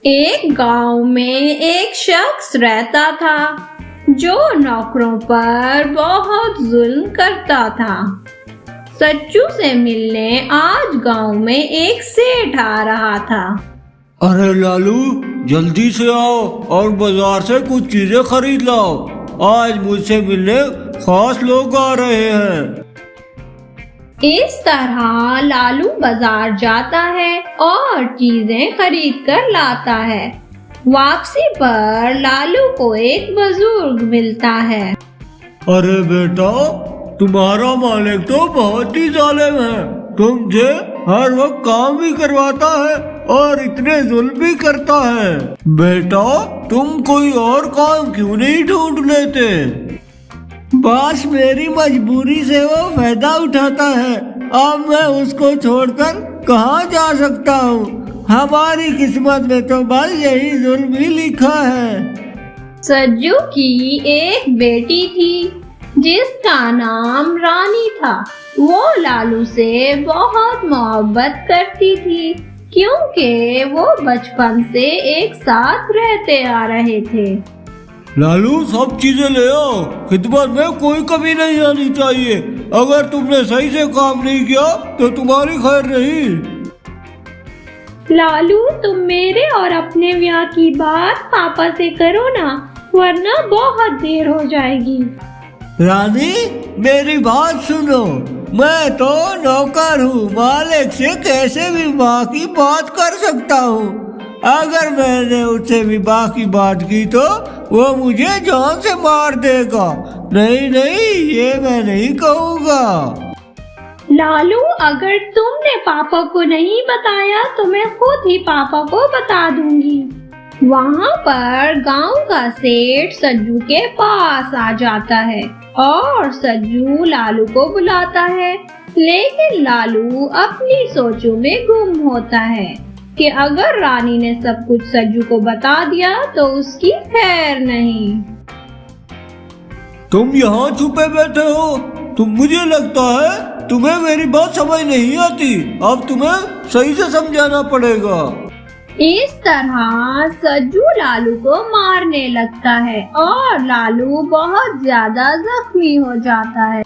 एक गांव में एक शख्स रहता था जो नौकरों पर बहुत जुल्म करता था। सच्चू से मिलने आज गांव में एक सेठ आ रहा था। अरे लालू, जल्दी से आओ और बाजार से कुछ चीजें खरीद लाओ। आज मुझसे मिलने खास लोग आ रहे हैं। इस तरह लालू बाजार जाता है और चीजें खरीद कर लाता है। वापसी पर लालू को एक बुजुर्ग मिलता है। अरे बेटा, तुम्हारा मालिक तो बहुत ही जालिम है। तुमसे हर वक्त काम भी करवाता है और इतने जुल्म भी करता है। बेटा, तुम कोई और काम क्यों नहीं ढूंढ लेते? बस मेरी मजबूरी से वो फायदा उठाता है। अब मैं उसको छोड़कर कहाँ जा सकता हूँ? हमारी किस्मत में तो बस यही जुल्म ही लिखा है। सज्जू की एक बेटी थी जिसका नाम रानी था। वो लालू से बहुत मोहब्बत करती थी क्योंकि वो बचपन से एक साथ रहते आ रहे थे। लालू, सब चीजें ले आओ। खिदमत में कोई कमी नहीं आनी चाहिए। अगर तुमने सही से काम नहीं किया तो तुम्हारी खैर नहीं। लालू, तुम मेरे और अपने ब्याह की बात पापा से करो ना, वरना बहुत देर हो जाएगी। रानी, मेरी बात सुनो। मैं तो नौकर हूँ। मालिक से कैसे भी माँ की बात कर सकता हूँ। अगर मैंने उससे विवाह की बात की तो वो मुझे जान से मार देगा। नहीं नहीं, ये मैं नहीं कहूँगा। लालू, अगर तुमने पापा को नहीं बताया तो मैं खुद ही पापा को बता दूंगी। वहाँ पर गांव का सेठ सज्जू के पास आ जाता है और सज्जू लालू को बुलाता है। लेकिन लालू अपनी सोचों में गुम होता है कि अगर रानी ने सब कुछ सज्जू को बता दिया तो उसकी खैर नहीं। तुम यहाँ छुपे बैठे हो। मुझे लगता है तुम्हें मेरी बात समझ नहीं आती। अब तुम्हें सही से समझाना पड़ेगा। इस तरह सज्जू लालू को मारने लगता है और लालू बहुत ज्यादा जख्मी हो जाता है।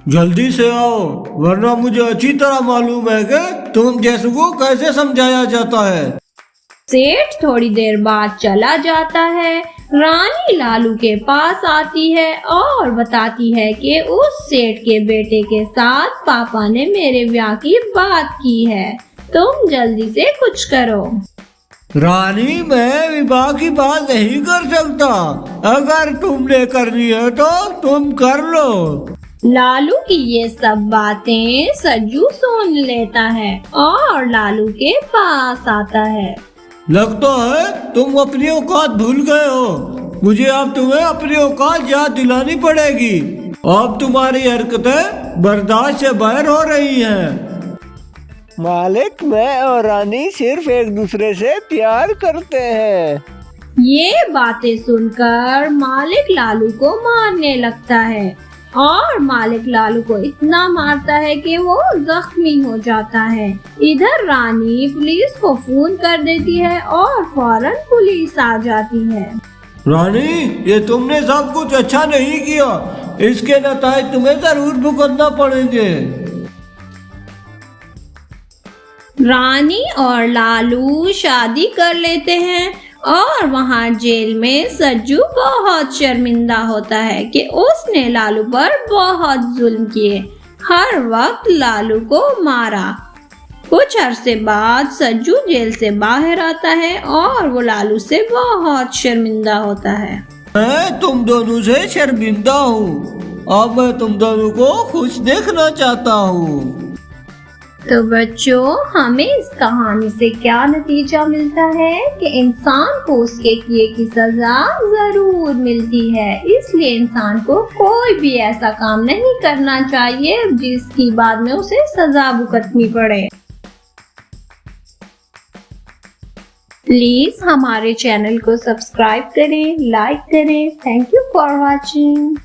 जल्दी से आओ, वरना मुझे अच्छी तरह मालूम है कि तुम जैसों को कैसे समझाया जाता है। सेठ थोड़ी देर बाद चला जाता है। रानी लालू के पास आती है और बताती है कि उस सेठ के बेटे के साथ पापा ने मेरे ब्याह की बात की है। तुम जल्दी से कुछ करो। रानी, मैं विवाह की बात नहीं कर सकता। अगर तुमने करनी है तो तुम कर लो। लालू की ये सब बातें सज्जू सुन लेता है और लालू के पास आता है। लगता है तुम अपनी औकात भूल गए हो। मुझे अब तुम्हें अपनी औकात याद दिलानी पड़ेगी। अब तुम्हारी हरकतें बर्दाश्त से बाहर हो रही हैं। मालिक, मैं और रानी सिर्फ एक दूसरे से प्यार करते हैं। ये बातें सुनकर मालिक लालू को मारने लगता है और मालिक लालू को इतना मारता है कि वो जख्मी हो जाता है। इधर रानी पुलिस को फोन कर देती है और फौरन पुलिस आ जाती है। रानी, ये तुमने सब कुछ अच्छा नहीं किया। इसके नतीजे तुम्हें जरूर भुगतना पड़ेंगे। रानी और लालू शादी कर लेते हैं और वहाँ जेल में सज्जू बहुत शर्मिंदा होता है कि उसने लालू पर बहुत जुल्म किए, हर वक्त लालू को मारा। कुछ अरसे बाद सज्जू जेल से बाहर आता है और वो लालू से बहुत शर्मिंदा होता है। मैं तुम दोनों से शर्मिंदा हूँ। अब मैं तुम दोनों को खुश देखना चाहता हूँ। तो बच्चों, हमें इस कहानी से क्या नतीजा मिलता है कि इंसान को उसके किए की सजा जरूर मिलती है। इसलिए इंसान को कोई भी ऐसा काम नहीं करना चाहिए जिसकी बाद में उसे सजा भुगतनी पड़े। प्लीज हमारे चैनल को सब्सक्राइब करें, लाइक करें। Thank you for watching.